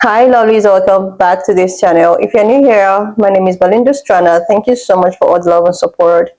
Hi lovelies, welcome back to this channel. If you're new here, my name is Belinda Strana. Thank you so much for all the love and support.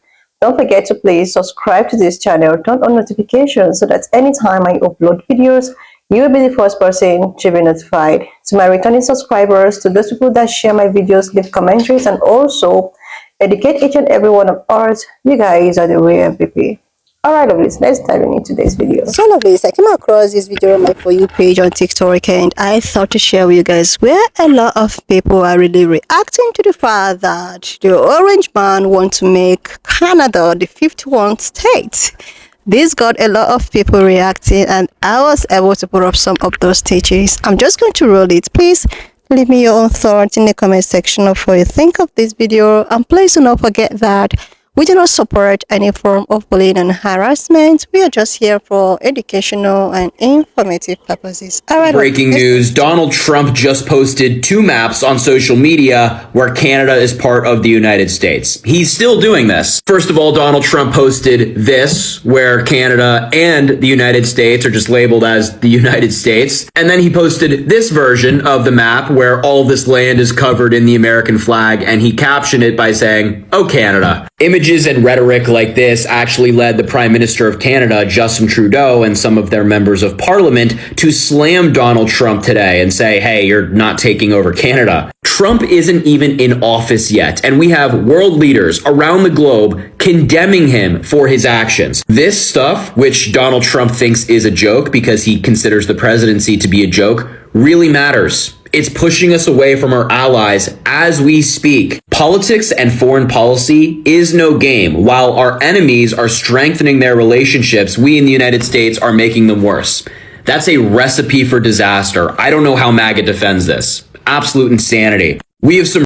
Don't forget to please subscribe to this channel, turn on notifications so that anytime I upload videos, you will be the first person to be notified. To my returning subscribers, to those people that share my videos, leave commentaries, and also educate each and every one of us, you guys are the real MVP. Alright lovelies, let's dive into today's video. So lovelies, I came across this video on my For You page on TikTok and I thought to share with you guys where a lot of people are really reacting to the fact that the orange man wants to make Canada the 51st state. This got a lot of people reacting and I was able to put up some of those stages. I'm just going to roll it. Please leave me your own thoughts in the comment section of what you think of this video, and please do not forget that we do not support any form of bullying and harassment. We are just here for educational and informative purposes. Breaking news, Donald Trump just posted 2 maps on social media where Canada is part of the United States. He's still doing this. First of all, Donald Trump posted this, where Canada and the United States are just labeled as the United States. And then he posted this version of the map where all of this land is covered in the American flag, and he captioned it by saying, "Oh, Canada." Images and rhetoric like this actually led the Prime Minister of Canada, Justin Trudeau, and some of their members of parliament to slam Donald Trump today and say, hey, you're not taking over Canada. Trump isn't even in office yet, and we have world leaders around the globe condemning him for his actions. This stuff, which Donald Trump thinks is a joke because he considers the presidency to be a joke, really matters. It's pushing us away from our allies as we speak. Politics and foreign policy is no game. While our enemies are strengthening their relationships, we in the United States are making them worse. That's a recipe for disaster. I don't know how MAGA defends this. Absolute insanity.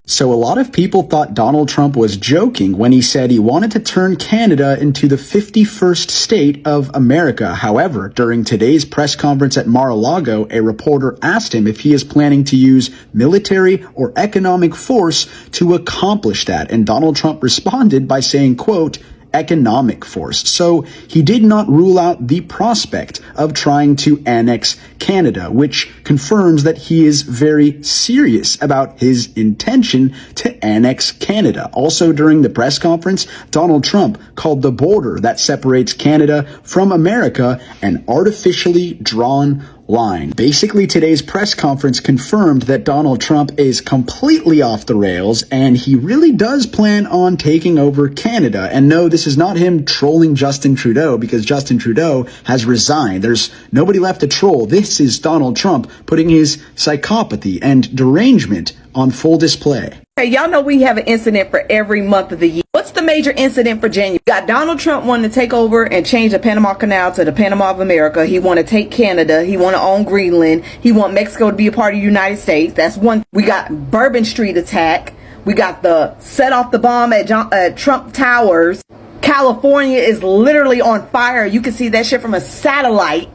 So a lot of people thought Donald Trump was joking when he said he wanted to turn Canada into the 51st state of America. However, during today's press conference at Mar-a-Lago, a reporter asked him if he is planning to use military or economic force to accomplish that. And Donald Trump responded by saying, quote, economic force. So he did not rule out the prospect of trying to annex Canada, which confirms that he is very serious about his intention to annex Canada. Also during the press conference, Donald Trump called the border that separates Canada from America an artificially drawn line. Basically, today's press conference confirmed that Donald Trump is completely off the rails and he really does plan on taking over Canada. And no, this is not him trolling Justin Trudeau, because Justin Trudeau has resigned. There's nobody left to troll. This is Donald Trump putting his psychopathy and derangement on full display. Hey, y'all know we have an incident for every month of the year. What's the major incident for January? You got Donald Trump wanting to take over and change the Panama Canal to the Panama of America. He want to take Canada. He want to own Greenland. He want Mexico to be a part of the United States. That's one. We got Bourbon Street attack. We got the set off the bomb at Trump Towers. California is literally on fire. You can see that shit from a satellite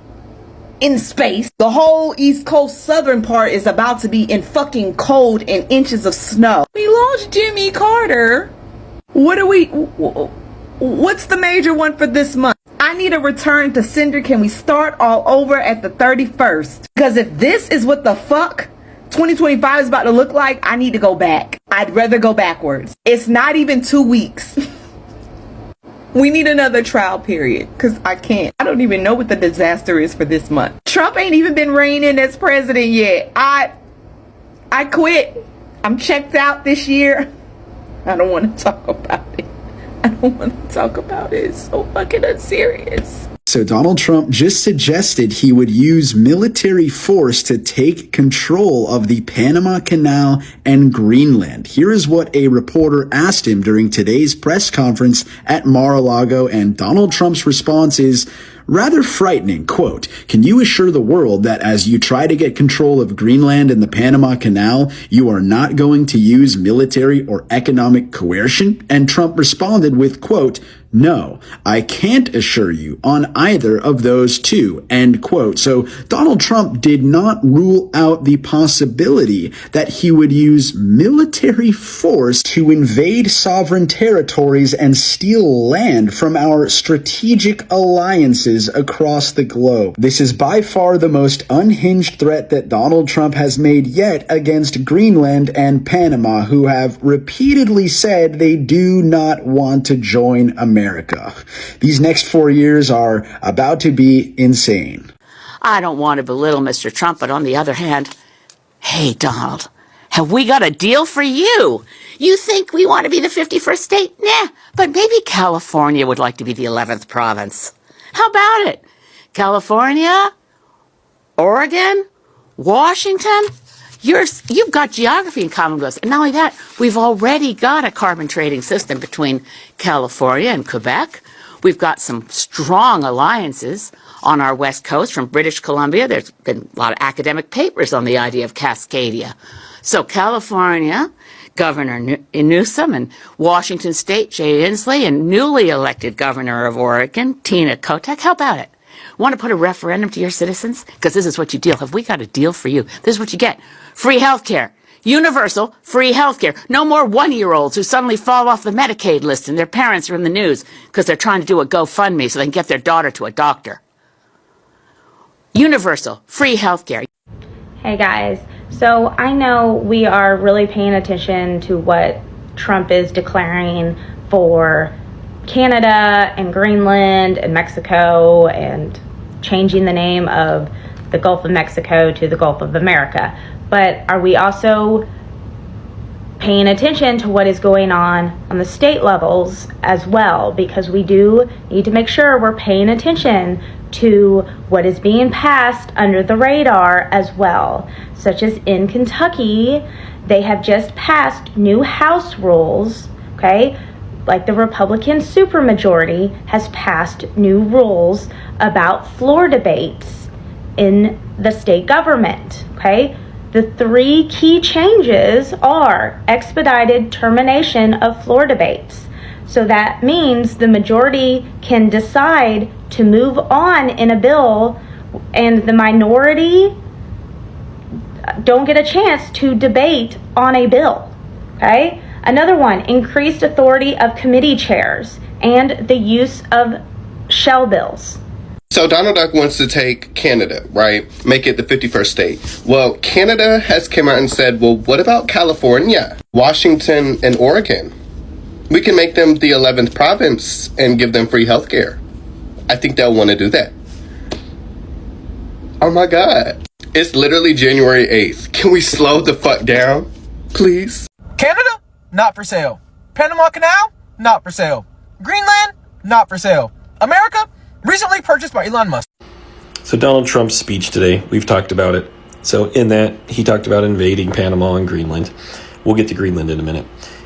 in space. The whole East Coast southern part is about to be in fucking cold and inches of snow. We lost Jimmy Carter. What's the major one for this month? I need a return to sender. Can we start all over at the 31st? Because if this is what the fuck 2025 is about to look like, I need to go back. I'd rather go backwards. It's not even 2 weeks. We need another trial period, because I can't. I don't even know what the disaster is for this month. Trump ain't even been reigning as president yet. I quit. I'm checked out this year. I don't want to talk about it. I don't want to talk about it. It's so fucking unserious. So Donald Trump just suggested he would use military force to take control of the Panama Canal and Greenland. Here is what a reporter asked him during today's press conference at Mar-a-Lago, and Donald Trump's response is rather frightening. Quote, "Can you assure the world that as you try to get control of Greenland and the Panama Canal, you are not going to use military or economic coercion?" And Trump responded with, quote, No, I can't assure you on either of those two, end quote. So Donald Trump did not rule out the possibility that he would use military force to invade sovereign territories and steal land from our strategic alliances across the globe. This is by far the most unhinged threat that Donald Trump has made yet against Greenland and Panama, who have repeatedly said they do not want to join America. These next 4 years are about to be insane. I don't want to belittle Mr. Trump, but on the other hand, hey, Donald, have we got a deal for you? You think we want to be the 51st state? Nah, but maybe California would like to be the 11th province. How about it? California, Oregon, Washington, you've got geography in common with us. And not only that, we've already got a carbon trading system between California and Quebec. We've got some strong alliances on our west coast from British Columbia. There's been a lot of academic papers on the idea of Cascadia. So California, Governor Newsom, and Washington State, Jay Inslee, and newly elected Governor of Oregon, Tina Kotek. How about it? Want to put a referendum to your citizens? Because this is what you deal. Have we got a deal for you? This is what you get. Free health care. Universal free health care. No more one-year-olds who suddenly fall off the Medicaid list and their parents are in the news because they're trying to do a GoFundMe so they can get their daughter to a doctor. Universal free health care. Hey guys, so I know we are really paying attention to what Trump is declaring for Canada and Greenland and Mexico and changing the name of the Gulf of Mexico to the Gulf of America. But are we also paying attention to what is going on the state levels as well? Because we do need to make sure we're paying attention to what is being passed under the radar as well. Such as in Kentucky, they have just passed new House rules, okay? Like the Republican supermajority has passed new rules about floor debates in the state government, okay? The three key changes are expedited termination of floor debates. So that means the majority can decide to move on in a bill and the minority don't get a chance to debate on a bill, okay? Another one, increased authority of committee chairs and the use of shell bills. So Donald Duck wants to take Canada, right? Make it the 51st state. Well, Canada has come out and said, well, what about California, Washington, and Oregon? We can make them the 11th province and give them free healthcare. I think they'll want to do that. Oh my God. It's literally January 8th. Can we slow the fuck down, please? Canada, not for sale. Panama Canal, not for sale. Greenland, not for sale. America, recently purchased by Elon Musk. So Donald Trump's speech today, we've talked about it. So in that, he talked about invading Panama and Greenland. We'll get to Greenland in a minute.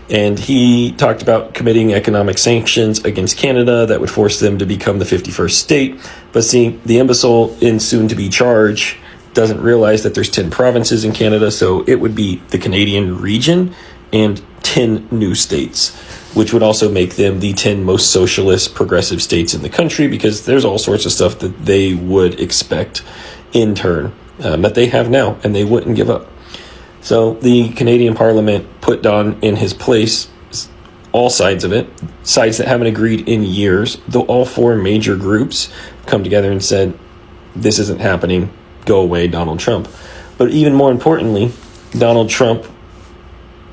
And he talked about committing economic sanctions against Canada that would force them to become the 51st state. But see, the imbecile in soon-to-be charge doesn't realize that there's 10 provinces in Canada, so it would be the Canadian region and 10 new states, which would also make them the 10 most socialist progressive states in the country, because there's all sorts of stuff that they would expect in turn that they have now, and they wouldn't give up. So the Canadian Parliament put Don in his place, all sides of it, sides that haven't agreed in years, though all four major groups come together and said, this isn't happening, go away, Donald Trump. But even more importantly, Donald Trump,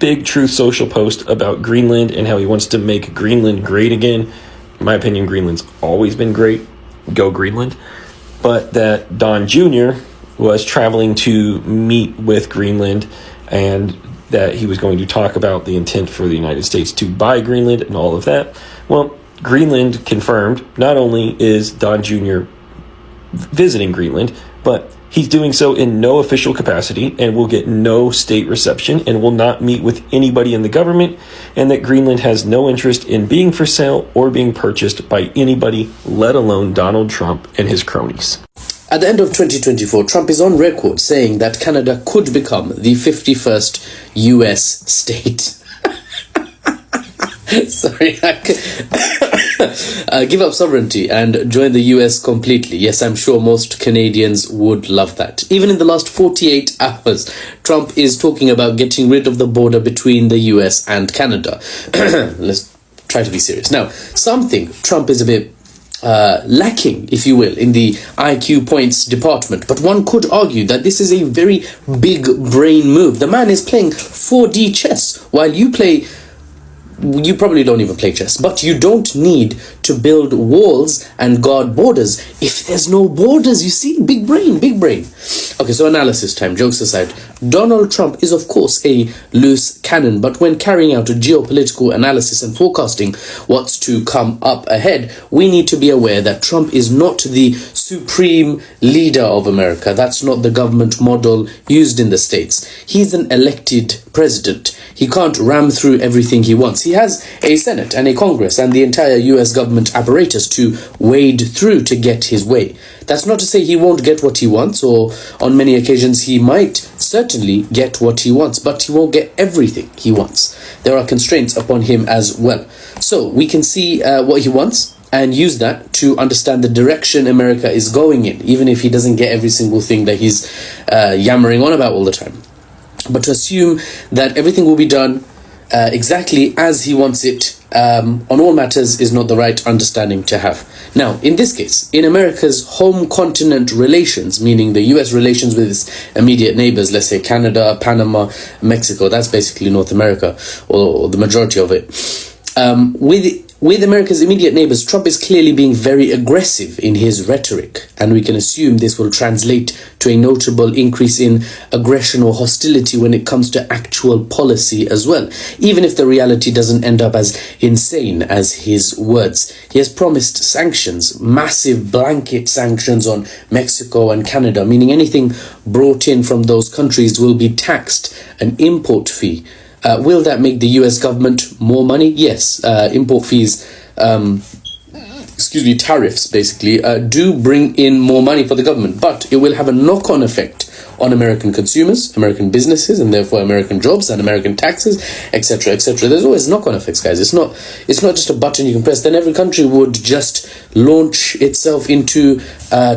big Truth Social post about Greenland and how he wants to make Greenland great again. In my opinion, Greenland's always been great, go Greenland. But that Don Jr. was traveling to meet with Greenland and that he was going to talk about the intent for the United States to buy Greenland and all of that. Well, Greenland confirmed not only is Don Jr. visiting Greenland, but he's doing so in no official capacity and will get no state reception and will not meet with anybody in the government, and that Greenland has no interest in being for sale or being purchased by anybody, let alone Donald Trump and his cronies. At the end of 2024, Trump is on record saying that Canada could become the 51st US state. Sorry, Give up sovereignty and join the US completely. Yes, I'm sure most Canadians would love that. Even in the last 48 hours, Trump is talking about getting rid of the border between the US and Canada. Let's try to be serious. Now, some think Trump is a bit lacking, if you will, in the IQ points department, but one could argue that this is a very big brain move. The man is playing 4D chess while you probably don't even play chess, but you don't need to build walls and guard borders if there's no borders. You see, big brain, big brain. Okay, so analysis time, jokes aside. Donald Trump is of course a loose cannon, but when carrying out a geopolitical analysis and forecasting what's to come up ahead, we need to be aware that Trump is not the supreme leader of America. That's not the government model used in the States. He's an elected president. He can't ram through everything he wants. He has a Senate and a Congress and the entire US government apparatus to wade through to get his way. That's not to say he won't get what he wants, or on many occasions he might certainly get what he wants, but he won't get everything he wants. There are constraints upon him as well. So we can see what he wants and use that to understand the direction America is going in, even if he doesn't get every single thing that he's yammering on about all the time. But to assume that everything will be done exactly as he wants it on all matters is not the right understanding to have. Now, in this case, in America's home continent relations, meaning the US relations with its immediate neighbors, let's say Canada, Panama, Mexico, that's basically North America, or the majority of it, with America's immediate neighbors, Trump is clearly being very aggressive in his rhetoric, and we can assume this will translate to a notable increase in aggression or hostility when it comes to actual policy as well, even if the reality doesn't end up as insane as his words. He has promised sanctions, massive blanket sanctions on Mexico and Canada, meaning anything brought in from those countries will be taxed, an import fee. Will that make the US government more money? Yes. Import fees, tariffs basically, do bring in more money for the government, but it will have a knock-on effect on American consumers, American businesses, and therefore American jobs and American taxes, etc., etc. There's always knock-on effects, guys. It's not just a button you can press. Then every country would just launch itself into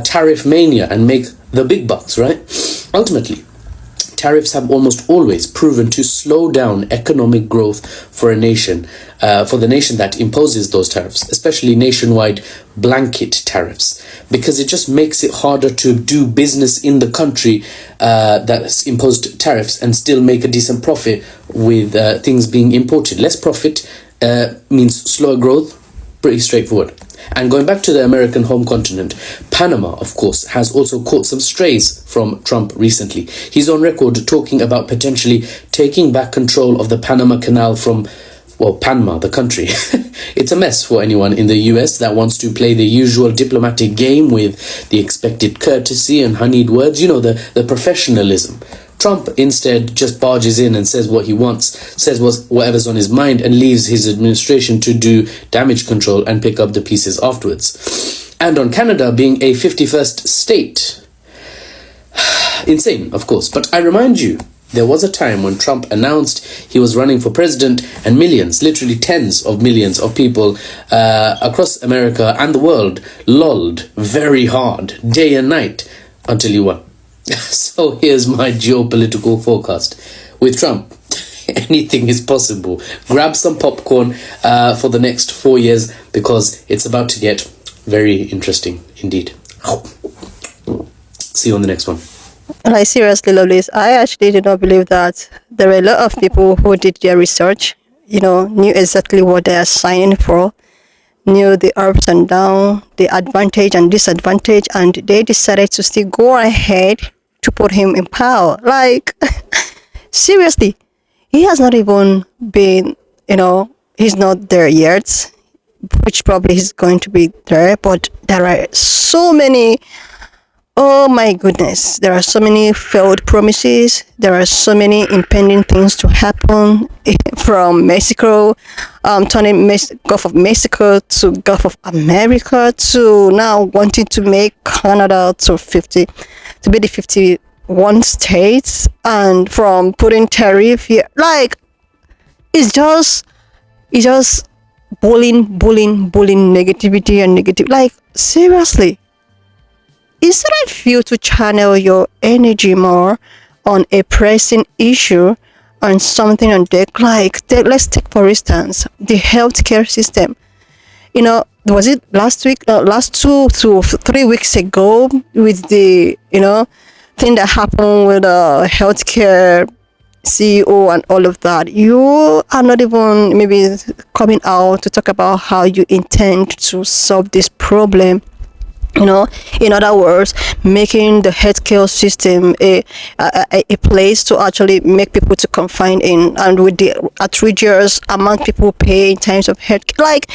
tariff mania and make the big bucks, right? Ultimately, tariffs have almost always proven to slow down economic growth for the nation that imposes those tariffs, especially nationwide blanket tariffs, because it just makes it harder to do business in the country that's imposed tariffs and still make a decent profit with things being imported. Less profit means slower growth, pretty straightforward. And going back to the American home continent, Panama, of course, has also caught some strays from Trump recently. He's on record talking about potentially taking back control of the Panama Canal from, well, Panama, the country. It's a mess for anyone in the US that wants to play the usual diplomatic game with the expected courtesy and honeyed words, the professionalism. Trump instead just barges in and says what he wants, says whatever's on his mind, and leaves his administration to do damage control and pick up the pieces afterwards. And on Canada being a 51st state, insane, of course. But I remind you, there was a time when Trump announced he was running for president and millions, literally tens of millions of people across America and the world lolled very hard, day and night, until he won. So here's my geopolitical forecast. With Trump, anything is possible. Grab some popcorn for the next 4 years, because it's about to get very interesting indeed. See you on the next one. Like, seriously, Lovelace, I actually did not believe that there were a lot of people who did their research, knew exactly what they are signing for, knew the ups and downs, the advantage and disadvantage, and they decided to still go ahead to put him in power. Like, seriously, he has not even been, he's not there yet, which probably he's going to be there, but there are so many, oh my goodness, there are so many failed promises, there are so many impending things to happen, from Mexico, turning Gulf of Mexico to Gulf of America, to now wanting to make Canada to be the 51 states, and from putting tariff here. Like, it's just bullying negativity and negative. Like, seriously, instead of you to channel your energy more on a pressing issue, on something on deck, like let's take for instance the healthcare system. Was it last week, last 2 to 3 weeks ago, with the thing that happened with healthcare CEO and all of that? You are not even maybe coming out to talk about how you intend to solve this problem. In other words, making the healthcare system a place to actually make people to confine in, and with the outrageous amount people pay in terms of health, like,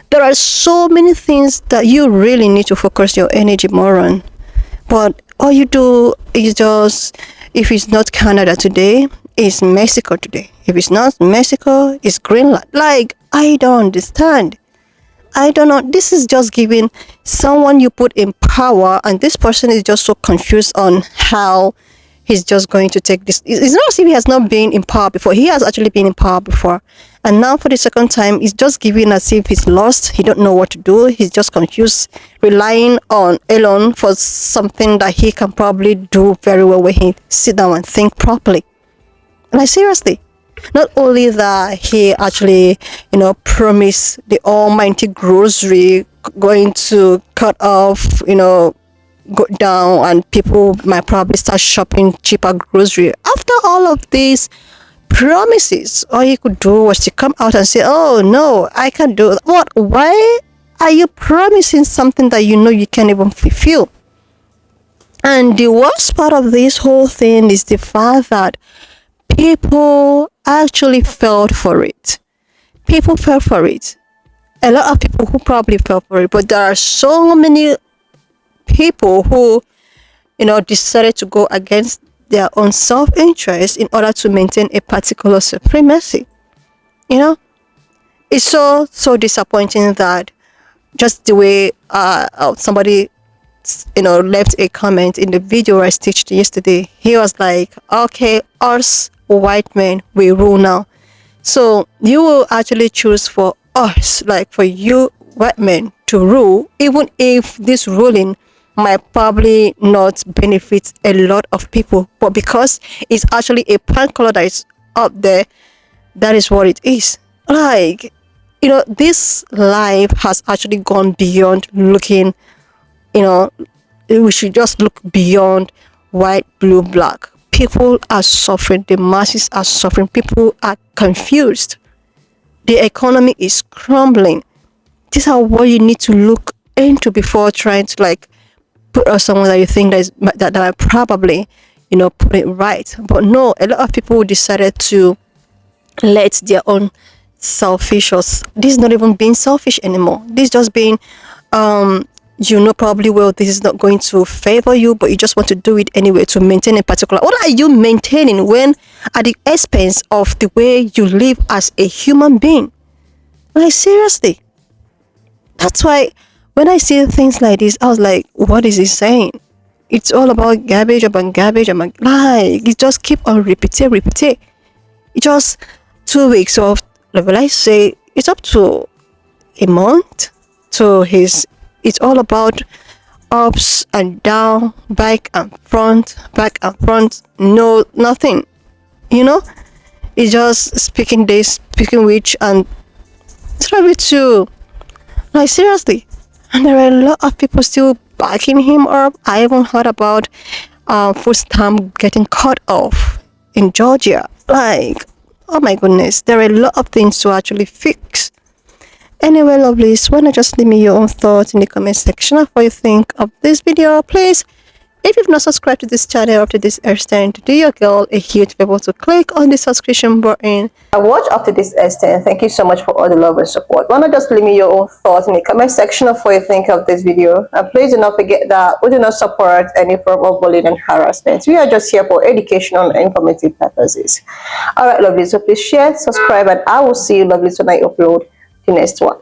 there are so many things that you really need to focus your energy more on. But all you do is just, if it's not Canada today, it's Mexico today. If it's not Mexico, it's Greenland. Like, I don't understand. I don't know. This is just giving someone you put in power, and this person is just so confused on how he's just going to take this. It's not as if he has not been in power before. He has actually been in power before. And now for the second time, he's just giving as if he's lost. He don't know what to do. He's just confused, relying on Elon for something that he can probably do very well when he sit down and think properly. Like, seriously. Not only that, he actually, promised the almighty grocery going to cut off, go down, and people might probably start shopping cheaper grocery. After all of these promises, all he could do was to come out and say, oh no, I can't do that. What? Why are you promising something that you can't even fulfill? And the worst part of this whole thing is the fact that people actually fell for it. People fell for it. A lot of people who probably fell for it, but there are so many people who, decided to go against their own self-interest in order to maintain a particular supremacy. It's so disappointing that just the way somebody left a comment in the video I stitched yesterday. He was like, okay, us white men, we rule now. So you will actually choose for us, like for you white men to rule, even if this ruling might probably not benefit a lot of people, but because it's actually a punk color that is up there, that is what it is. Like, this life has actually gone beyond looking, we should just look beyond white, blue, black. People are suffering. The masses are suffering. People are confused. The economy is crumbling. These are what you need to look into before trying to put us somewhere that you think that I probably put it right. But no, a lot of people decided to let their own selfish, or this is not even being selfish anymore. This is just being probably, well, this is not going to favor you, but you just want to do it anyway to maintain a particular. What are you maintaining when at the expense of the way you live as a human being? Like, seriously. That's why when I see things like this, I was like, what is he saying? It's all about garbage, like, it just keep on repeating. It just 2 weeks of, will I say, it's up to a month to his. It's all about ups and down, back and front, no, nothing. It's just speaking this, speaking which, and try to, like, seriously. And there are a lot of people still backing him up. I even heard about food stamp getting cut off in Georgia. Like, oh my goodness, there are a lot of things to actually fix. Anyway, lovelies, why not just leave me your own thoughts in the comment section of what you think of this video. Please, if you've not subscribed to this channel up to this extent, do your girl a huge favor to click on the subscription button. I watched up to this extent. Thank you so much for all the love and support. Why not just leave me your own thoughts in the comment section of what you think of this video. And please do not forget that we do not support any form of bullying and harassment. We are just here for educational and informative purposes. Alright, lovely, so please share, subscribe, and I will see you, lovely, when I upload the next one.